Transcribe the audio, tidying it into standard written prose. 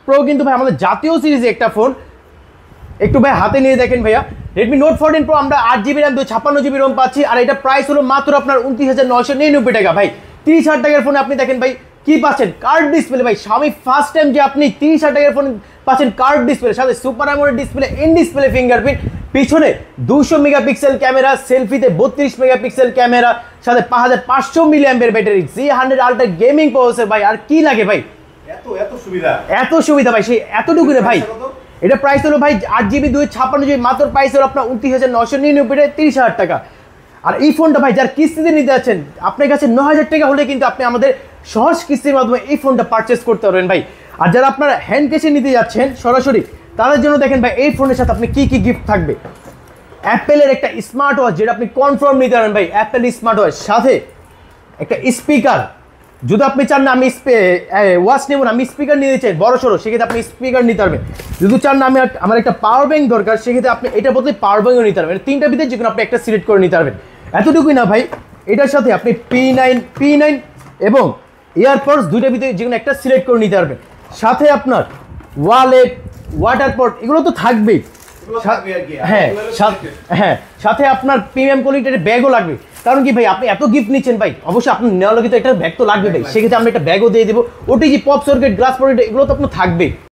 Pro কিন্তু ভাই আমাদের জাতীয় সিরিজে একটা ফোন। একটু ভাই হাতে নিয়ে দেখেন ভাইয়া, রেডমি নোট 14 প্রো আমরা 8GB র্যাম 256GB রোম পাচ্ছি, আর এটা প্রাইস হলো মাত্র আপনার 29,999 টাকা। ভাই 30,000 টাকার ফোনে আপনি দেখেন ভাই কি পাচ্ছেন, কার্ড ডিসপ্লে। ভাই Xiaomi ফার্স্ট টাইম যে আপনি 30,000 টাকার ফোন পাচ্ছেন কার্ড ডিসপ্লে, সাথে super AMOLED display, in display fingerprint, পিছনে 200 মেগাপিক্সেল ক্যামেরা, সেলফিতে 32 মেগাপিক্সেল ক্যামেরা, সাথে 5500 milliampere battery, Z100 ultra gaming processor. ভাই আর কি লাগে ভাই, এত সুবিধা ভাই, সেই এতটুকু রে ভাই। এটা প্রাইস হলো ভাই 8GB 256GB, মাত্র প্রাইস হলো আপনার 29,999 30,000 টাকা। আর এই ফোনটা ভাই যার কিস্তিতে নিতে যাচ্ছেন, আপনার কাছে 9,000 টাকা হলে কিন্তু আপনি আমাদের সহজ কিস্তির মাধ্যমে এই ফোনটা পারচেস করতে পারবেন ভাই। আর যারা আপনারা হ্যান্ড ক্যাশে নিতে যাচ্ছেন সরাসরি, তাদের জন্য দেখেন ভাই এই ফোনের সাথে আপনি কি কি গিফট থাকবে। অ্যাপেলের একটা স্মার্ট ওয়াচ, যেটা আপনি কনফার্ম নিতে পারেন ভাই, অ্যাপেল স্মার্ট ওয়াচ, সাথে একটা স্পিকার। যদি আপনি চান না আমি ওয়াচ নেব না, আমি স্পিকার নিতে চাই বড় সড়ো, সেক্ষেত্রে আপনি স্পিকার নিতে পারবেন। যদি চান না আমি আমার একটা পাওয়ার ব্যাংক দরকার, সেক্ষেত্রে আপনি এটা বলতে পাওয়ার ব্যাংকও নিতে পারবেন। তিনটা ভিতরে যে কোনো আপনি একটা সিলেক্ট করে নিতে পারবেন। এতটুকুই না ভাই, এটার সাথে আপনি P9 এবং এয়ারপডস দুইটা ভিতরে যে কোনো একটা সিলেক্ট করে নিতে পারবেন। সাথে আপনার ওয়ালেট, ওয়াটার পট, এগুলো তো থাকবেই। হ্যাঁ, সাথে আপনার প্রিমিয়াম কোয়ালিটির ব্যাগও লাগবে। কারণ কি ভাই, আপনি এত গিফট নিচ্ছেন ভাই, অবশ্যই আপনার নেওয়া লোক একটা ব্যাগ তো লাগবে ভাই, সেক্ষেত্রে আমরা একটা ব্যাগও দিয়ে দেবো। OTG, pop socket, glass pocket, এগুলো তো আপনার থাকবে।